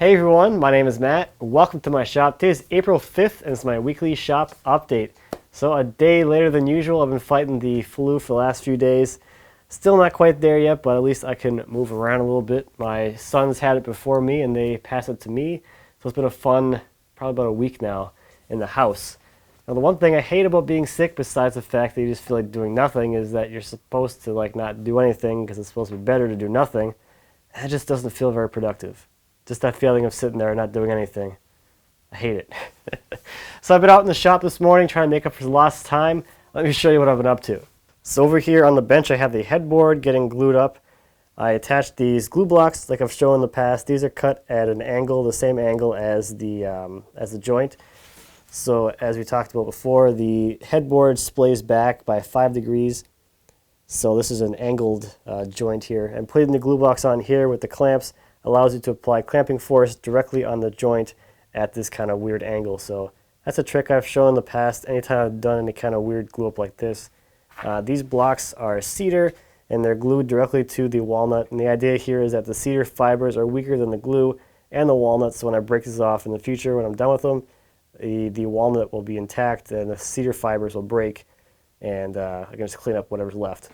Hey everyone, my name is Matt. Welcome to my shop. Today is April 5th and it's my weekly shop update. So a day later than usual. I've been fighting the flu for the last few days. Still not quite there yet, but at least I can move around a little bit. My sons had it before me and they passed it to me. So it's been a fun, probably about a week now in the house. Now the one thing I hate about being sick, besides the fact that you just feel like doing nothing, is that you're supposed to not do anything because it's supposed to be better to do nothing. That just doesn't feel very productive. Just that feeling of sitting there and not doing anything. I hate it. So I've been out in the shop this morning trying to make up for the lost time. Let me show you what I've been up to. So over here on the bench I have the headboard getting glued up. I attached these glue blocks like I've shown in the past. These are cut at an angle, the same angle as the joint. So as we talked about before, the headboard splays back by 5 degrees. So this is an angled joint here. And putting the glue blocks on here with the clamps allows you to apply clamping force directly on the joint at this kind of weird angle. So that's a trick I've shown in the past anytime I've done any kind of weird glue up like this. These blocks are cedar and they're glued directly to the walnut, and the idea here is that the cedar fibers are weaker than the glue and the walnut, so when I break these off in the future when I'm done with them, the walnut will be intact and the cedar fibers will break, and I can just clean up whatever's left.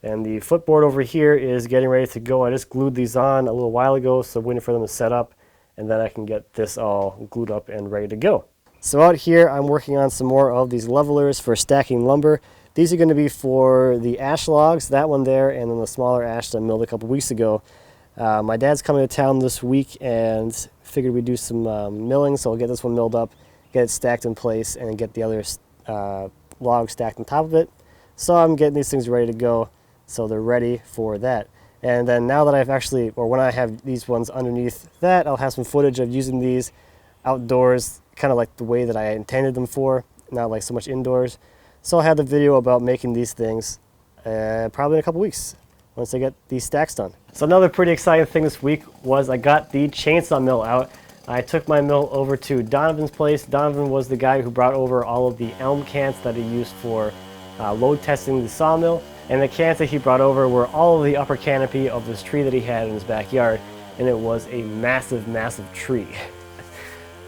And the footboard over here is getting ready to go. I just glued these on a little while ago, so I'm waiting for them to set up, and then I can get this all glued up and ready to go. So out here I'm working on some more of these levelers for stacking lumber. These are going to be for the ash logs, that one there, and then the smaller ash that I milled a couple weeks ago. My dad's coming to town this week and figured we'd do some milling, so I'll get this one milled up, get it stacked in place, and get the other logs stacked on top of it. So I'm getting these things ready to go, so they're ready for that. And then now that I've actually, or when I have these ones underneath that, I'll have some footage of using these outdoors, kind of like the way that I intended them for, not like so much indoors. So I'll have the video about making these things probably in a couple weeks once I get these stacks done. So another pretty exciting thing this week was I got the chainsaw mill out. I took my mill over to Donovan's place. Donovan was the guy who brought over all of the elm cans that he used for load testing the sawmill. And the cans that he brought over were all of the upper canopy of this tree that he had in his backyard. And it was a massive, massive tree.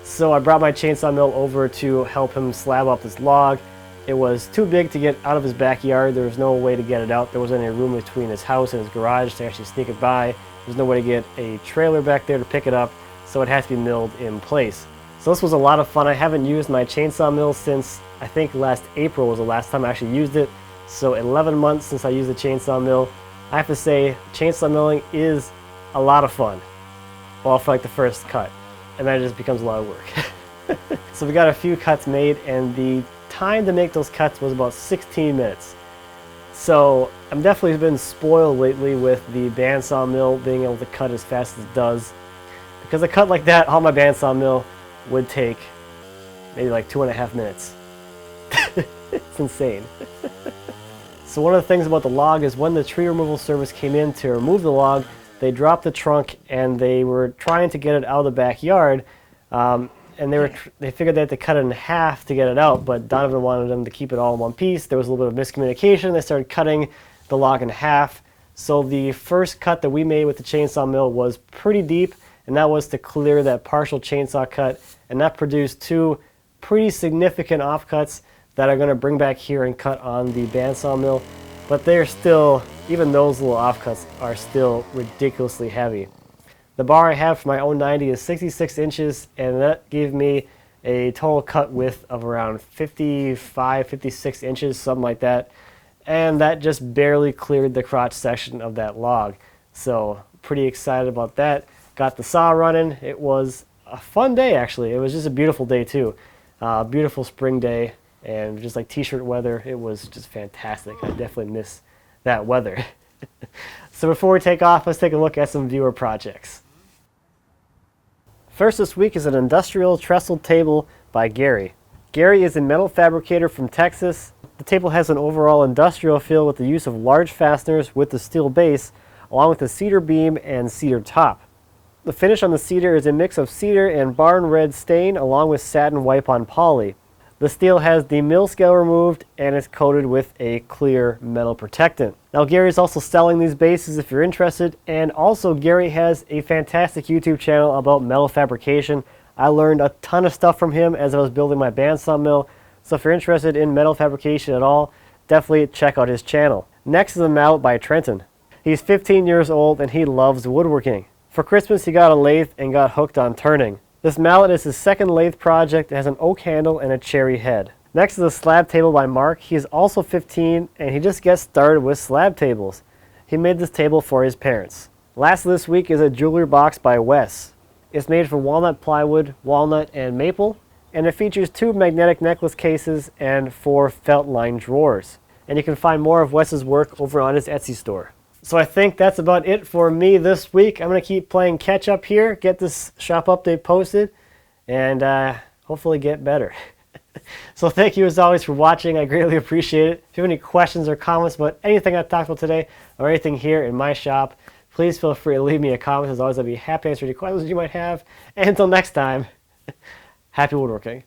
So I brought my chainsaw mill over to help him slab up this log. It was too big to get out of his backyard. There was no way to get it out. There wasn't any room between his house and his garage to actually sneak it by. There's no way to get a trailer back there to pick it up, so it has to be milled in place. So this was a lot of fun. I haven't used my chainsaw mill since I think last April was the last time I actually used it. So 11 months since I used the chainsaw mill. I have to say, chainsaw milling is a lot of fun. Well, for like the first cut, and then it just becomes a lot of work. So we got a few cuts made, and the time to make those cuts was about 16 minutes. So I'm definitely been spoiled lately with the bandsaw mill being able to cut as fast as it does. Because a cut like that on my bandsaw mill would take maybe like 2.5 minutes. It's insane. So one of the things about the log is when the tree removal service came in to remove the log, they dropped the trunk and they were trying to get it out of the backyard. And they figured they had to cut it in half to get it out, but Donovan wanted them to keep it all in one piece. There was a little bit of miscommunication. They started cutting the log in half. So the first cut that we made with the chainsaw mill was pretty deep, and that was to clear that partial chainsaw cut, and that produced two pretty significant offcuts that are going to bring back here and cut on the bandsaw mill. But they're still, even those little offcuts are still ridiculously heavy. The bar I have for my 090 is 66 inches, and that gave me a total cut width of around 55, 56 inches, something like that. And that just barely cleared the crotch section of that log. So pretty excited about that. Got the saw running. It was a fun day, actually. It was just a beautiful day too. Beautiful spring day, and just like t-shirt weather. It was just fantastic. I definitely miss that weather. So before we take off, let's take a look at some viewer projects. First this week is an industrial trestle table by Gary. Gary is a metal fabricator from Texas. The table has an overall industrial feel with the use of large fasteners with the steel base, along with a cedar beam and cedar top. The finish on the cedar is a mix of cedar and barn red stain along with satin wipe on poly. The steel has the mill scale removed and is coated with a clear metal protectant. Now Gary's also selling these bases if you're interested, and also Gary has a fantastic YouTube channel about metal fabrication. I learned a ton of stuff from him as I was building my bandsaw mill, so if you're interested in metal fabrication at all, definitely check out his channel. Next is a mallet by Trenton. He's 15 years old and he loves woodworking. For Christmas he got a lathe and got hooked on turning. This mallet is his second lathe project. It has an oak handle and a cherry head. Next is a slab table by Mark. He is also 15 and he just gets started with slab tables. He made this table for his parents. Last this week is a jewelry box by Wes. It's made from walnut plywood, walnut, and maple, and it features 2 magnetic necklace cases and 4 felt-lined drawers. And you can find more of Wes's work over on his Etsy store. So I think that's about it for me this week. I'm going to keep playing catch up here, get this shop update posted, and hopefully get better. So thank you as always for watching. I greatly appreciate it. If you have any questions or comments about anything I talked about today or anything here in my shop, please feel free to leave me a comment. As always, I'd be happy to answer any questions you might have. And until next time, happy woodworking.